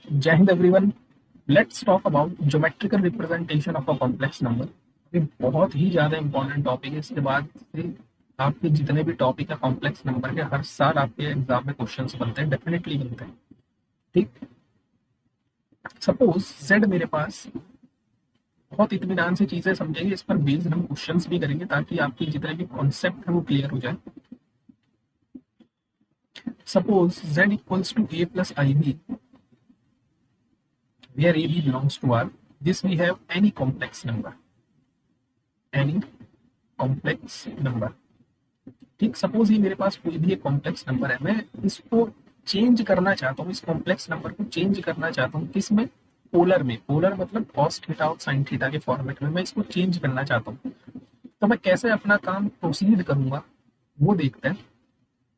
जय Hind everyone. Let's talk about geometrical representation of a complex number. ये बहुत ही ज्यादा इंपॉर्टेंट टॉपिक है। इसके बाद से आपके जितने भी टॉपिक है कॉम्प्लेक्स नंबर के, हर साल आपके एग्जाम में क्वेश्चंस बनते हैं, डेफिनेटली बनते हैं। ठीक, सपोज जेड मेरे पास, बहुत इत्मीनान से चीजें समझेंगे, इस पर बेस्ड हम क्वेश्चंस भी करेंगे ताकि आपके जितने भी कॉन्सेप्ट है वो क्लियर हो जाए। Suppose Z equals to A plus I B, where AB belongs to R, this we have any complex number, any complex number। ठीक, सपोज ये मेरे पास कोई भी एक कॉम्प्लेक्स नंबर है, मैं इसको चेंज करना चाहता हूँ, इस कॉम्प्लेक्स नंबर को चेंज करना चाहता हूँ, किस में? पोलर में। पोलर मतलब कॉस थीटा और साइन थीटा के फॉर्मेट में मैं इसको चेंज करना चाहता हूँ। तो मैं कैसे अपना काम प्रोसीड करूंगा वो देखते हैं।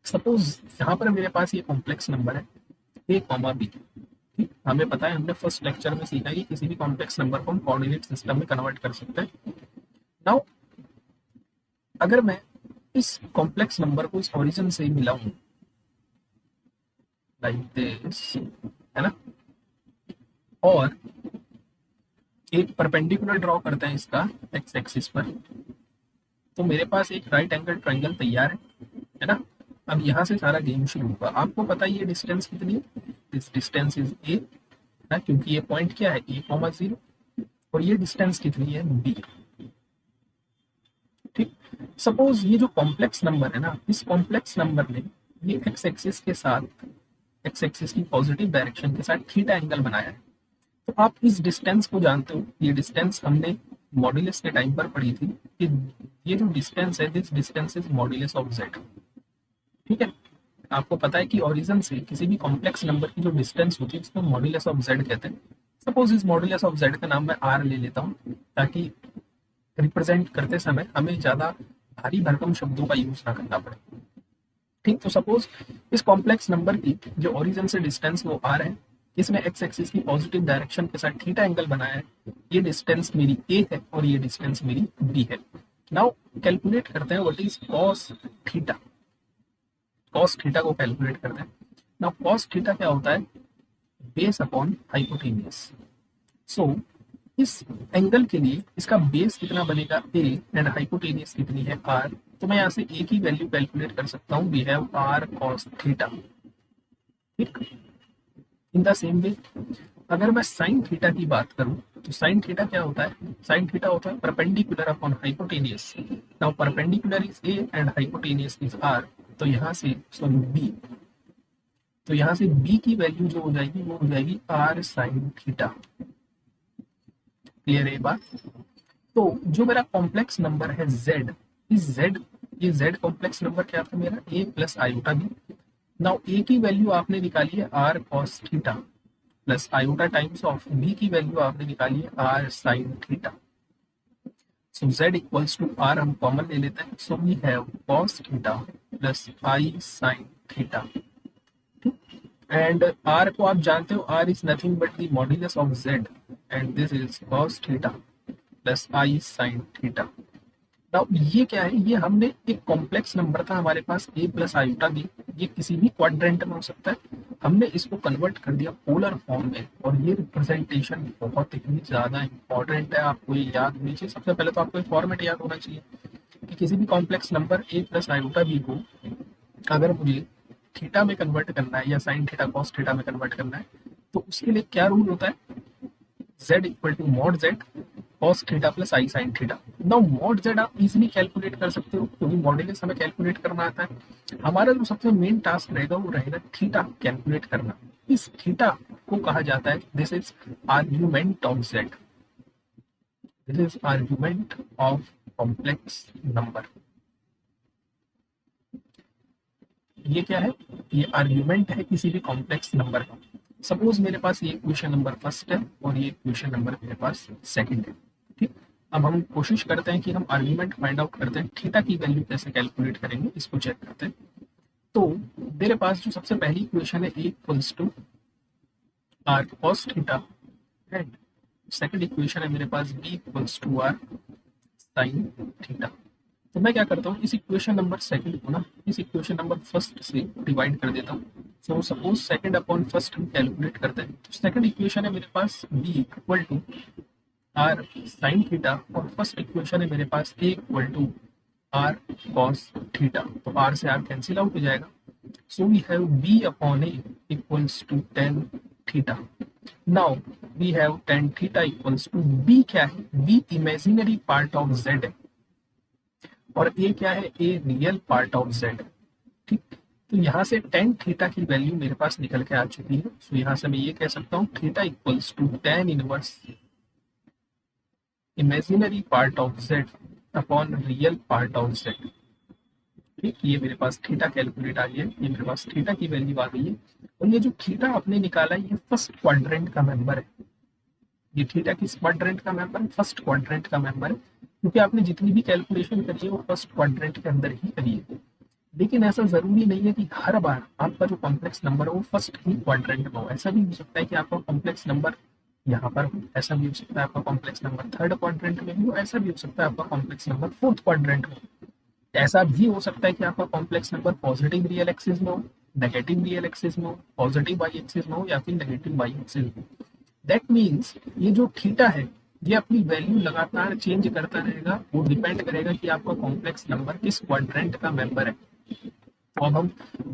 सपोज यहाँ पर मेरे पास ये कॉम्प्लेक्स नंबर है ए कॉमा बी। ठीक, हमें पता है, हमने फर्स्ट लेक्चर में सीखा है कि किसी भी कॉम्प्लेक्स नंबर को हम कोऑर्डिनेट सिस्टम में कन्वर्ट कर सकते हैं। नाउ अगर मैं इस कॉम्प्लेक्स नंबर को इस ओरिजिन से मिलाऊं लाइक दिस, है ना, और एक परपेंडिकुलर ड्रॉ करते हैं इसका एक्स एक्सिस पर, तो मेरे पास एक राइट एंगल ट्रायंगल तैयार है ना। अब यहाँ से सारा गेम शुरू होगा। आपको पता है ये डिस्टेंस कितनी है? दिस डिस्टेंस इज ए ना, क्योंकि ये पॉइंट क्या है, ए कॉमा जीरो। और ये डिस्टेंस कितनी है, बी। ठीक, सपोज ये जो कॉम्प्लेक्स नंबर है ना, इस कॉम्प्लेक्स नंबर ने ये एक्स एक्सिस के साथ, एक्स एक्सिस की पॉजिटिव डायरेक्शन के साथ थीटा एंगल बनाया है। तो आप इस डिस्टेंस को जानते हो, ये डिस्टेंस हमने मॉड्यूलस के टाइम पर पढ़ी थी कि ये जो डिस्टेंस है, this distance is modulus of Z. ठीक है, आपको पता है कि ओरिजिन से किसी भी कॉम्प्लेक्स नंबर की जो डिस्टेंस होती है उसको मॉड्यूलस ऑफ जेड कहते हैं। सपोज इस मॉड्यूलस ऑफ जेड का नाम मैं आर ले लेता हूँ, ताकि रिप्रेजेंट करते समय हमें ज्यादा भारी भरकम शब्दों का यूज ना करना पड़े। ठीक, तो सपोज इस कॉम्प्लेक्स नंबर की जो ओरिजिन से डिस्टेंस वो आर है, इसमें एक्स एक्सिस की पॉजिटिव डायरेक्शन के साथ थीटा एंगल बनाया है। ये डिस्टेंस मेरी ए है और ये डिस्टेंस मेरी बी है। नाउ कैलकुलेट करते हैं what is cos theta. Cos theta को कैलकुलेट करते हैं। नाउ कॉस थीटा क्या होता है? Base upon hypotenuse. सो इस एंगल के लिए इसका बेस कितना बनेगा, ए, एंड हाइपोटेनियस कितनी है, आर। तो मैं यहाँ से ए की वैल्यू कैलकुलेट कर सकता हूँ, we have R cos theta. ठीक, इन द सेम वे अगर मैं साइन थीटा की बात करूं, तो साइन थीटा क्या होता है? साइन थीटा होता है perpendicular upon hypotenuse. Now perpendicular is A and hypotenuse is R. तो यहाँ से सॉरी बी, तो यहाँ से बी की वैल्यू जो हो जाएगी वो हो जाएगी आर साइन थीटा। क्लियर है बात? तो जो मेरा कॉम्प्लेक्स नंबर है z, इस z, ये z कॉम्प्लेक्स नंबर क्या था मेरा, a plus iota B. Now a की वैल्यू आपने निकाली है r cos theta plus iota times of b की वैल्यू आपने निकाली है r sin theta. So z equals to r हम कॉमन ले लेते हैं, so we have cos theta plus i sin theta. And r को आप जानते हो, r is nothing but the modulus of z, and this is cos theta plus i sin theta. Now ये क्या है? ये हमने एक कॉम्प्लेक्स नंबर था हमारे पास a प्लस आयोटा बी, ये किसी भी क्वाड्रेंट में हो सकता है, हमने इसको कन्वर्ट कर दिया पोलर फॉर्म में। और ये रिप्रेजेंटेशन बहुत ही ज्यादा इंपॉर्टेंट है, आपको ये याद होनी चाहिए। सबसे पहले तो आपको एक फॉर्मेट याद होना चाहिए कि किसी भी complex number a plus iota B को अगर मुझे थीटा में कन्वर्ट करना है या साइन थीटा कॉस थीटा में कन्वर्ट करना है, तो उसके लिए क्या रूल होता है? z equal to mod z cos theta plus I sine theta. Now mod z आप इजीली कैलकुलेट कर सकते हो, क्योंकि मॉड्यूलस हमें कैलकुलेट करना आता है। हमारा जो सबसे मेन टास्क रहेगा वो रहेगा थीटा कैलकुलेट करना। इस थीटा को कहा जाता है, this is argument of z, this is argument of complex number. ये क्या है? ये आर्ग्यूमेंट है किसी भी कॉम्प्लेक्स नंबर का। सपोज मेरे पास ये इक्वेशन नंबर फर्स्ट है और ये इक्वेशन नंबर मेरे पास सेकंड है। ठीक, अब हम कोशिश करते हैं कि हम आर्ग्यूमेंट फाइंड आउट करते हैं, थीटा की वैल्यू कैसे कैलकुलेट करेंगे इसको चेक करते हैं। तो मेरे पास जो सबसे पहली इक्वेशन है, A equals to R cos theta, and second equation है मेरे पास B equals to R sine theta. तो मैं क्या करता हूँ, इस इक्वेशन नंबर सेकंड को ना इस इक्वेशन नंबर फर्स्ट से डिवाइड कर देता हूँ। So suppose second upon first हम कैलकुलेट करते हैं, तो सेकंड इक्वेशन है मेरे पास b equal to R sine theta, और फर्स्ट इक्वेशन है मेरे पास a equal to R cos theta. तो आर से आर कैंसिल आउट हो जाएगा। So we have b upon a equals to tan theta. Now we have tan theta equals to b क्या है, b imaginary part of z है, और a क्या है, a real part of z। ठीक, तो यहाँ से tan थीटा की वैल्यू मेरे पास निकल के आ चुकी है। सो यहाँ से मैं ये कह सकता हूँ theta equals to tan inverse imaginary part of z upon real part of z। ठीक, ये मेरे पास थीटा कैलकुलेट आ गया है, ये मेरे पास थीटा की वैल्यू आ गई है। और ये जो थीटा आपने निकाला है ये फर्स्ट क्वाड्रेंट का मेंबर है। ये थीटा किस क्वाड्रेंट का मेंबर है, फर्स्ट क्वाड्रेंट का मेंबर है, क्योंकि आपने जितनी भी कैलकुलेशन करी है वो फर्स्ट क्वाड्रेंट के अंदर ही करी है। लेकिन ऐसा जरूरी नहीं है कि हर बार आपका जो कॉम्प्लेक्स नंबर है वो फर्स्ट ही क्वाड्रेंट में हो। ऐसा भी हो सकता है कि आपका कॉम्प्लेक्स नंबर यहाँ पर हो, ऐसा भी हो सकता है आपका कॉम्प्लेक्स नंबर थर्ड क्वाड्रेंट में हो, ऐसा भी हो सकता है आपका कॉम्प्लेक्स नंबर फोर्थ क्वाड्रेंट में हो। ऐसा भी हो सकता है कि आपका complex number positive real axis में हो, नेगेटिव रियल एक्सिस में हो, पॉजिटिव वाई एक्सिस में हो, या फिर नेगेटिव वाई एक्सिस में हो। दैट मीन्स ये जो थीटा है ये अपनी वैल्यू लगातार चेंज करता रहेगा। वो डिपेंड करेगा कि आपका कॉम्प्लेक्स नंबर किस क्वाड्रेंट का मेंबर है। तो अब हम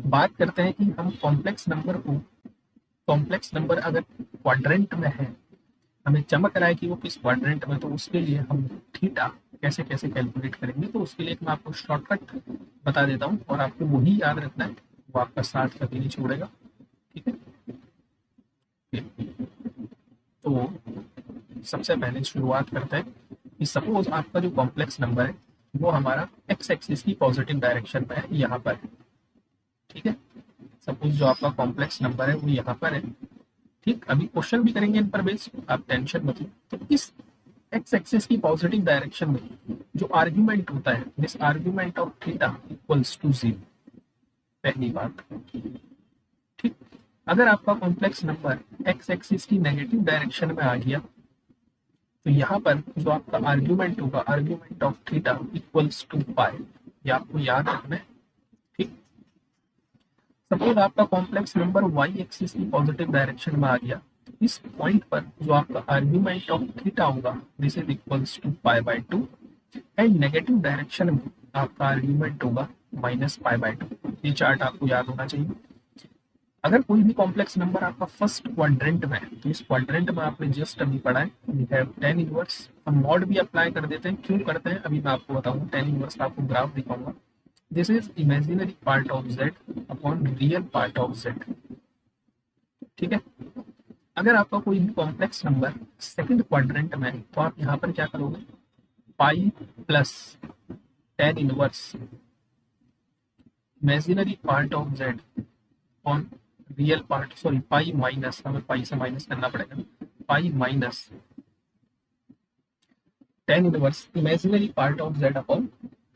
बात करते हैं कि हम कॉम्प्लेक्स नंबर अगर क्वाड्रेंट में है, हमें चमक रहा है कि वो किस क्वाड्रेंट में, तो उसके लिए हम थीटा कैसे कैसे कैलकुलेट करेंगे। तो उसके लिए मैं आपको शॉर्टकट बता देता हूँ, और आपको वही याद रखना है, वो आपका साथ कभी नहीं छोड़ेगा। ठीक है, तो सबसे पहले शुरुआत करते हैं कि सपोज आपका जो कॉम्प्लेक्स नंबर है वो हमारा एक्स एक्सिस की पॉजिटिव डायरेक्शन में है, यहाँ पर है। ठीक है, सपोज जो आपका कॉम्प्लेक्स नंबर है वो यहाँ पर है। ठीक, अभी क्वेश्चन भी करेंगे इन पर बेस, आप टेंशन मत लो। तो इस एक्स एक्सिस की पॉजिटिव डायरेक्शन में जो आर्ग्यूमेंट होता है, this argument of theta equals to 0, पहली बात। ठीक, अगर आपका कॉम्प्लेक्स नंबर एक्स एक्सिस की नेगेटिव डायरेक्शन में आ गया, तो यहाँ पर जो आपका आर्ग्यूमेंट होगा, argument of theta equals to pi, ये आपको याद रखना है। ठीक, सपोज आपका कॉम्प्लेक्स नंबर वाई एक्सिस की पॉजिटिव डायरेक्शन में आ गया, तो इस पॉइंट पर जो आपका आर्ग्यूमेंट ऑफ थीटा होगा, this is equals to pi by 2, and negative direction में आपका आर्ग्यूमेंट होगा माइनस पाई बाय 2। ये चार्ट आपको याद होना चाहिए। अगर कोई भी कॉम्प्लेक्स नंबर आपका फर्स्ट क्वाड्रेंट में है, तो इस क्वाड्रेंट में आपने जस्ट अभी पढ़ा है, वी हैव tan इनवर्स। हम मॉड भी अप्लाई कर देते हैं, क्यों करते हैं अभी मैं आपको बताऊंगा। tan इनवर्स का आपको ग्राफ दिखाऊंगा। This is imaginary part of z upon real part of z। ठीक है, अगर आपका कोई भी कॉम्प्लेक्स नंबर सेकंड क्वाड्रेंट में है, तो आप यहाँ पर क्या करोगे, pi plus tan inverse imaginary part of z on real part, sorry pi minus, हमें पाई से माइनस करना पड़ेगा, pi minus tan inverse imaginary part of z upon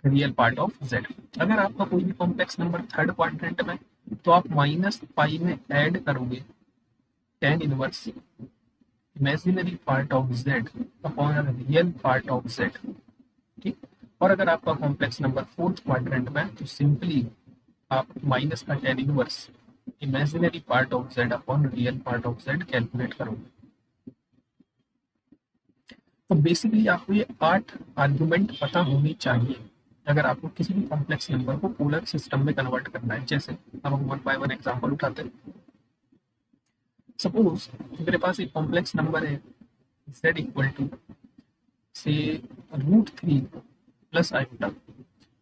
real part of z। अगर आपका कोई भी कॉम्प्लेक्स नंबर थर्ड क्वाड्रेंट में, तो आप माइनस पाई में ऐड करोगे tan inverse imaginary part of z upon real part of z। ठीक, और अगर आपका कॉम्प्लेक्स नंबर फोर्थ क्वाड्रेंट में, तो सिंपली आप माइनस का tan inverse imaginary part of z upon real part of z calculate करोगे। तो बेसिकली आपको ये 8 आर्गुमेंट पता होनी चाहिए अगर आपको किसी भी कॉम्प्लेक्स नंबर को पोलर सिस्टम में कन्वर्ट करना है। जैसे अब हम 1 बाय 1 एग्जांपल उठाते हैं। सपोज मेरे पास एक कॉम्प्लेक्स नंबर है z इक्वल टू से √3 प्लस आयोटा।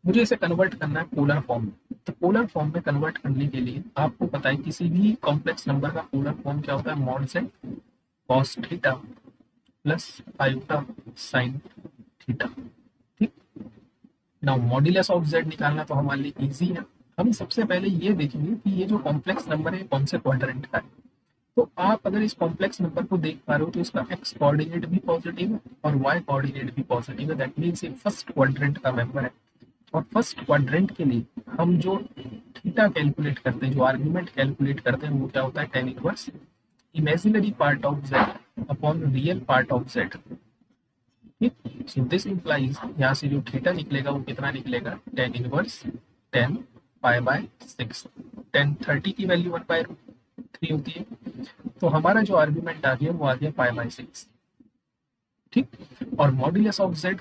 मुझे इसे कन्वर्ट करना है पोलर फॉर्म में। तो पोलर फॉर्म में कन्वर्ट करने के लिए आपको पता है किसी भी कॉम्प्लेक्स नंबर का पोलर फॉर्म क्या होता है, mod z cos theta plus iota sine theta. ठीक, नाउ मॉड्यूलस ऑफ z निकालना तो हमारे लिए इजी है। हम सबसे पहले ये देखेंगे कि ये जो कॉम्प्लेक्स नंबर है कौन से क्वाड्रेंट का है। तो आप अगर इस कॉम्प्लेक्स नंबर को देख पा रहे हो, तो इसका एक्स कोऑर्डिनेट भी पॉजिटिव है और वाई कोऑर्डिनेट भी पॉजिटिव है। दैट मीन्स ये फर्स्ट क्वाड्रेंट का मेंबर है। और फर्स्ट क्वाड्रेंट के लिए हम जो थीटा कैलकुलेट करते हैं, जो आर्ग्यूमेंट कैलकुलेट करते हैं, वो क्या होता है, tan inverse imaginary part of z upon real part of z। ठीक। सो दिस इंप्लाइज, यहाँ से जो थीटा निकलेगा वो कितना निकलेगा, टेन इनवर्स 10 पाई बाय 6। 10/30 की वैल्यू 1/3 होती है, तो हमारा जो आर्ग्यूमेंट आ गया वो आ गया पाई बाय 6। ठीक। और मॉड्यूलस ऑफ जेड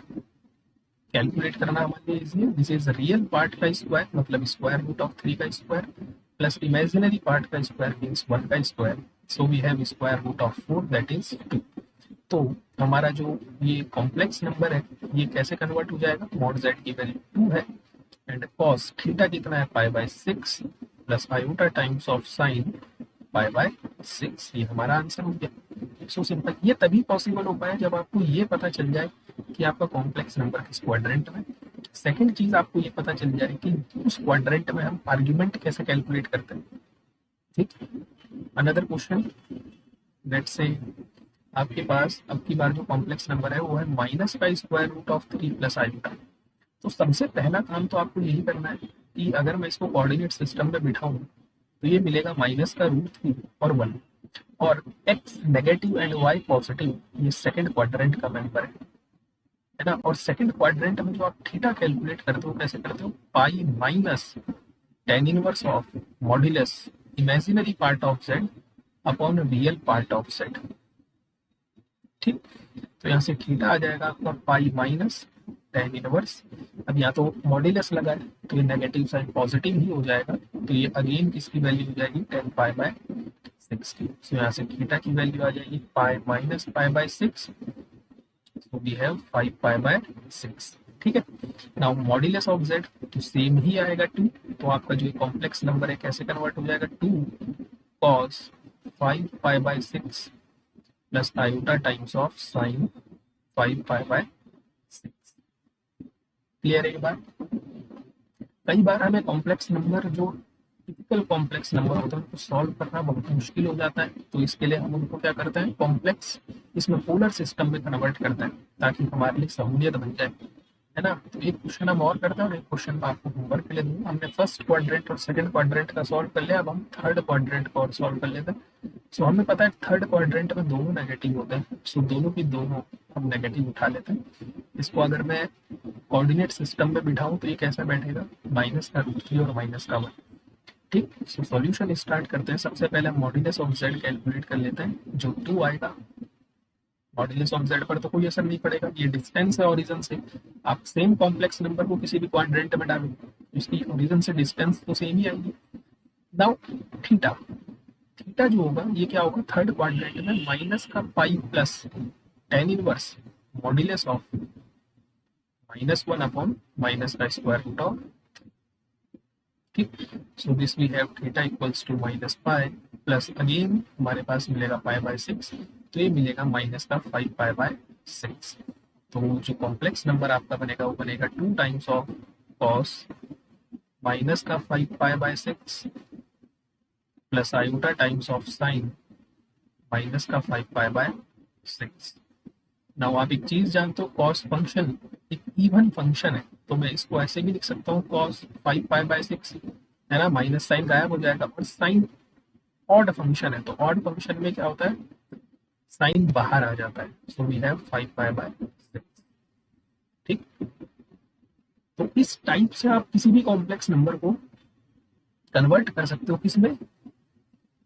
कैलकुलेट करना हमारे लिए इजी है। दिस इज रियल पार्ट का स्क्वायर, मतलब स्क्वायर रूट ऑफ 3 का स्क्वायर, प्लस इमेजिनरी पार्ट का स्क्वायर मीन्स 1 का square. So we have square root of 4 that is 2। तो हमारा जो ये कॉम्प्लेक्स नंबर है ये कैसे कन्वर्ट हो जाएगा, मॉड जेड की वैल्यू 2 है एंड कॉस थीटा कितना है पाई by 6 plus iota times of sine pi by 6। ये हमारा आंसर हो गया। So simple. ये तभी पॉसिबल हो पाया जब आपको ये पता चल जाए कि आपका कॉम्प्लेक्स नंबर किस क्वाड्रेंट में। सेकंड चीज आपको ये पता चल जाए कि उस क्वाड्रेंट में हम आर्ग्यूमेंट कैसे कैलकुलेट करते हैं। ठीक। अनदर क्वेश्चन, लेट्स से आपके पास अब की बार जो कॉम्प्लेक्स नंबर है वो है माइनस का square root of 3 plus iota. तो सबसे पहला काम तो आपको यही करना है कि अगर मैं इसको कोऑर्डिनेट सिस्टम में बिठाऊं तो ये मिलेगा माइनस का रूट 3 और 1, और X negative and Y positive, ये सेकंड क्वाड्रेंट का मेंबर है ना। और सेकंड क्वाड्रेंट में जो आप थीटा कैलकुलेट करते हो कैसे करते हो, pi minus tan inverse of modulus imaginary part of Z upon real part of Z. ठीक। तो यहाँ से थीटा आ जाएगा आपका पाई माइनस टेन इनवर्स। अब यहाँ तो मॉड्यूलस लगा है तो ये नेगेटिव साइन पॉजिटिव ही हो जाएगा, तो ये अगेन किसकी वैल्यू हो जाएगी 10 पाई बाय 6 की। सो यहाँ से थीटा की वैल्यू आ जाएगी pi minus pi by 6, so we have 5 pi by 6। ठीक है। नाउ मॉड्यूलस ऑफ जेड तो सेम ही आएगा 2, तो आपका जो कॉम्प्लेक्स नंबर है कैसे कन्वर्ट हो जाएगा, 2 cos 5 pi by 6 plus iota times of sign 5 pi by 6। Clear है ये बात। कई बार हमें कॉम्प्लेक्स नंबर जो टिपिकल कॉम्प्लेक्स नंबर होता है उनको सॉल्व करना बहुत मुश्किल हो जाता है, तो इसके लिए हम उनको क्या करते हैं, कॉम्प्लेक्स इसमें पोलर सिस्टम में कन्वर्ट करते हैं ताकि हमारे लिए सहूलियत बन जाए, है ना। तो एक क्वेश्चन हम और करते हैं और एक क्वेश्चन आपको होमवर्क के लिए दूंगा। हमने फर्स्ट क्वाड्रेंट और सेकंड क्वाड्रेंट का सॉल्व कर लिया, अब हम थर्ड क्वाड्रेंट को और सॉल्व कर लेते हैं। सो हमें पता है थर्ड क्वाड्रेंट में दोनों नेगेटिव होते हैं, सो दोनों की दोनों हम नेगेटिव उठा लेते हैं। इसको अगर मैं कोऑर्डिनेट सिस्टम में बिठाऊं तो ये कैसा बैठेगा, माइनस का रूट 3 और माइनस का 1। ठीक। सो सॉल्यूशन स्टार्ट करते हैं। सबसे पहले मॉड्यूलस ऑफ जेड कैलकुलेट कर लेते हैं, जो 2 आएगा। मॉड्यूलस ऑफ जेड पर तो कोई असर नहीं पड़ेगा, ये डिस्टेंस है ओरिजिन से। आप सेम कॉम्प्लेक्स नंबर को किसी भी क्वाड्रेंट में डालो, उसकी ओरिजिन से डिस्टेंस तो सेम ही आएगी। नाउ थीटा, थीटा जो होगा ये क्या होगा, थर्ड क्वाड्रेंट में माइनस का pi plus ten inverse modulus of -1 upon minus का स्क्वायर रूट ऑफ। ठीक। So this we have theta equals to minus pi plus again हमारे पास मिलेगा पाई बाय 6, तो ये मिलेगा माइनस का 5 पाई बाय 6। तो जो कॉम्प्लेक्स नंबर आपका बनेगा वो बनेगा 2 टाइम्स ऑफ कॉस माइनस का 5 pi by 6 plus iota times of sign minus का 5 पाई बाय 6। नाउ आप एक चीज जानते हो, कॉस फंक्शन एक इवन फंक्शन है, तो मैं इसको ऐसे भी लिख सकता हूँ कॉस 5 पाई बाय 6, है ना, माइनस साइन गायब हो जाएगा। और साइन ऑड फंक्शन है, तो ऑड फंक्शन में क्या होता है, साइन बाहर आ जाता है। So we have 5 pi by 6। ठीक। तो इस टाइप से आप किसी भी कॉम्प्लेक्स नंबर को कन्वर्ट कर सकते हो किसमें,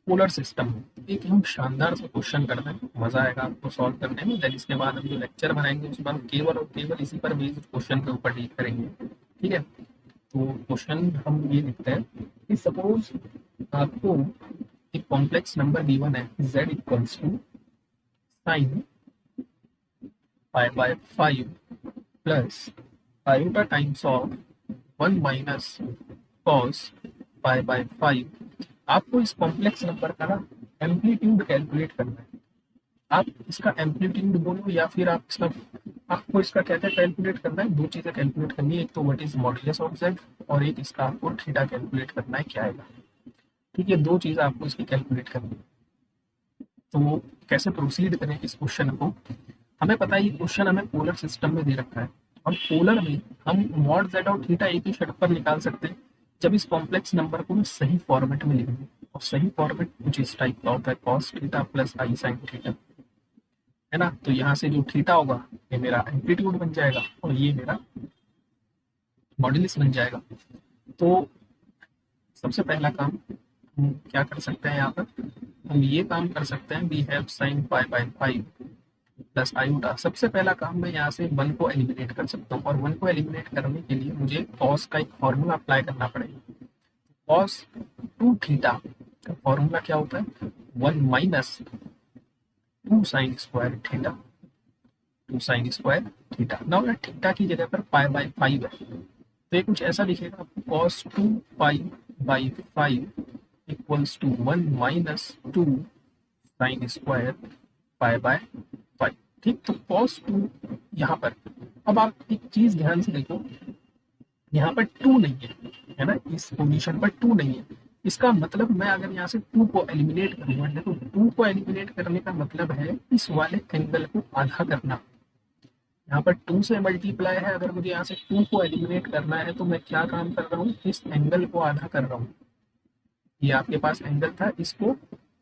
पोलर सिस्टम में। एक हम शानदार सा क्वेश्चन करते हैं, मजा आएगा आपको सॉल्व करने में। देन इसके बाद हम जो लेक्चर बनाएंगे उसमें हम केवल और केवल इसी पर बेस्ड क्वेश्चन के ऊपर डील करेंगे। ठीक है। तो क्वेश्चन हम ये लिखते हैं कि सपोज आपको एक कॉम्प्लेक्स नंबर गिवन है z equals to sine pi by 5 plus iota times of 1 minus cos pi by 5। आपको इस कॉम्प्लेक्स नंबर का ना एम्पलीट्यूड कैलकुलेट करना है। आप इसका एम्पलीट्यूड बोलो या फिर आप इसका, आपको इसका क्या क्या कैलकुलेट करना है, दो चीजें कैलकुलेट करनी है, एक तो what is modulus of Z और एक इसका आपको थीटा कैलकुलेट करना है क्या आएगा। ठीक है, दो चीज आपको इसकी कैलकुलेट करनी है। तो वो कैसे प्रोसीड करें इस क्वेश्चन को, हमें पता है ये क्वेश्चन हमें पोलर सिस्टम में दे रखा है और पोलर में हम मॉड जेड और थीटा एक ही शर्त पर निकाल सकते हैं जब इस कॉम्प्लेक्स नंबर को सही फॉर्मेट में लिखेंगे। और सही फॉर्मेट कुछ इस टाइप का होता है, कॉस थीटा प्लस आई साइन थीटा। है ना। तो यहाँ से जो थीटा होगा ये मेरा एम्पलीट्यूड बन जाएगा और ये मेरा मॉड्यूलस बन जाएगा। तो सबसे पहला काम हम क्या कर सकते हैं, यहाँ पर हम ये काम कर सकते हैं, we have sine pi by 5 plus iota. सबसे पहला काम मैं यहाँ से 1 को एलिमिनेट कर सकता हूँ, और 1 को एलिमिनेट करने के लिए मुझे कॉस का एक फॉर्मूला अप्लाई करना पड़ेगा। कॉस 2 थीटा का फॉर्मूला क्या होता है, 1 minus 2 sine square theta, 2 sine square theta. Now theta की जगह पर पाई बाय 5 है, तो ये कुछ ऐसा लिखेगा, cos 2 pi by 5 equals to 1 minus 2 sine square pi by 5। ठीक, तो कॉस 2 यहाँ पर, अब आप एक चीज ध्यान से देखो, यहाँ पर 2 नहीं है ना, इस पोजीशन पर 2 नहीं है। इसका मतलब मैं अगर यहाँ से 2 को एलिमिनेट करूंगा, देखो 2 को एलिमिनेट करने का मतलब है इस वाले एंगल को आधा करना। यहाँ पर 2 से मल्टीप्लाई है, अगर मुझे यहाँ से 2 को एलिमिनेट करना है तो मैं क्या काम कर रहा हूँ, इस एंगल को आधा कर रहा हूँ। ये आपके पास एंगल था, इसको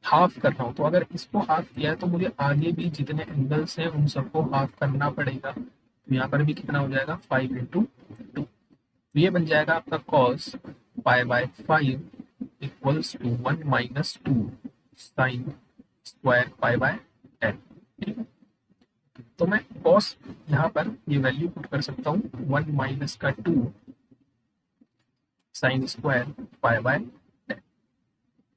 हाफ कर रहा हूँ। तो अगर इसको हाफ किया है तो मुझे आगे भी जितने एंगल्स हैं उन सबको हाफ करना पड़ेगा। तो यहाँ पर भी कितना हो जाएगा, 5 इंटू 2। तो ये बन जाएगा आपका cos pi by 5 equals to 1 minus 2 sine square pi by 10। ठीक है, तो मैं कॉस यहाँ पर ये वैल्यू पुट कर सकता हूँ 1 माइनस का 2 साइन स्क्वायर पाई बाय 10।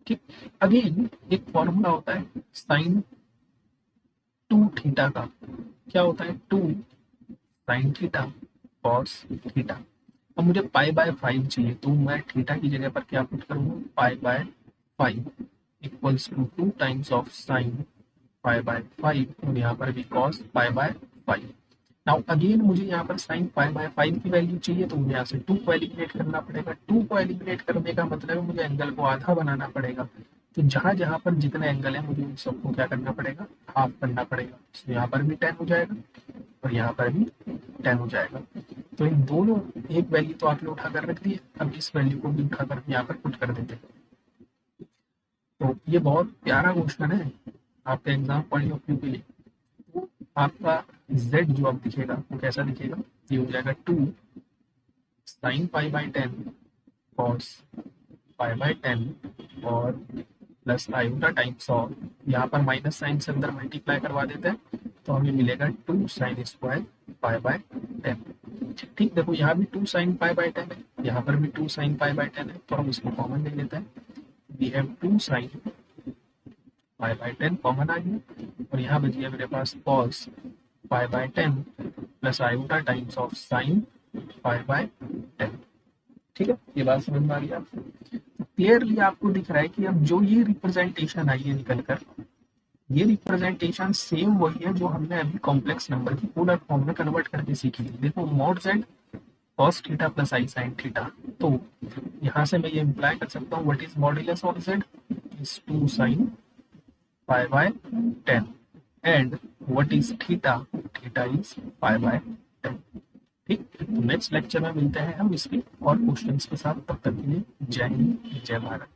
ठीक, अगेन एक फॉर्मूला होता है साइन 2 थीटा का, क्या होता है 2 साइन थीटा कॉस थीटा। अब मुझे पाई बाय 5 चाहिए, तो मैं थीटा की जगह पर क्या पुट करूंगा, pi by 5 equals to 2 times of sine pi by 5, और यहाँ पर भी cos pi by 5। Now again मुझे यहाँ पर साइन पाई बाय 5 की वैल्यू चाहिए, तो मुझे यहाँ से 2 को एलिमिनेट करना पड़ेगा। 2 को एलिमिनेट करने का मतलब है मुझे एंगल को आधा बनाना पड़ेगा। तो जहां जहां पर जितने एंगल है मुझे उन सबको क्या करना पड़ेगा, हाफ करना पड़ेगा। तो यहाँ पर भी 10 हो जाएगा और यहाँ पर भी 10 हो जाएगा। तो इन दोनों, एक वैल्यू तो आपने उठा कर रख दी है, अब इस वैल्यू को भी उठा कर यहाँ पर पुट कर देते हैं। तो ये बहुत प्यारा क्वेश्चन है आपके एग्जाम पॉइंट ऑफ व्यू के लिए। तो आपका z जो अब दिखेगा वो कैसा दिखेगा, ये हो जाएगा 2 sine pi by 10 cos pi by 10 और प्लस आयोटा टाइम्स ऑफ, यहाँ पर माइनस साइन से अंदर मल्टीप्लाई करवा देते हैं, तो हमें मिलेगा 2 साइन स्क्वायर पाई बाय 10। ठीक, देखो यहाँ भी 2 साइन पाई बाय 10 है, यहाँ पर भी 2 साइन पाई बाय 10 है, तो हम इसको कॉमन ले लेते हैं। We have 2 sine pi by 10 common आ गया, और यहाँ बच गया मेरे पास cos pi by 10 plus iota times of sine pi by 10। ठीक है, ये बात समझ में आ गई आपको। क्लियरली आपको दिख रहा है कि अब जो ये रिप्रेजेंटेशन आई है निकल कर, ये रिप्रेजेंटेशन सेम वही है जो हमने अभी कॉम्प्लेक्स नंबर की पोलर फॉर्म में कन्वर्ट करके सीखी थी। देखो mod Z cos theta plus आई साइन थीटा, तो यहाँ से मैं ये इम्प्लाई कर सकता हूँ what is modulus of Z is 2 sine pi by 10 and what is theta, theta is pi by 10। ठीक, तो नेक्स्ट लेक्चर में मिलते हैं हम इसके और क्वेश्चंस के साथ। तब तक के लिए जय हिंद जय भारत।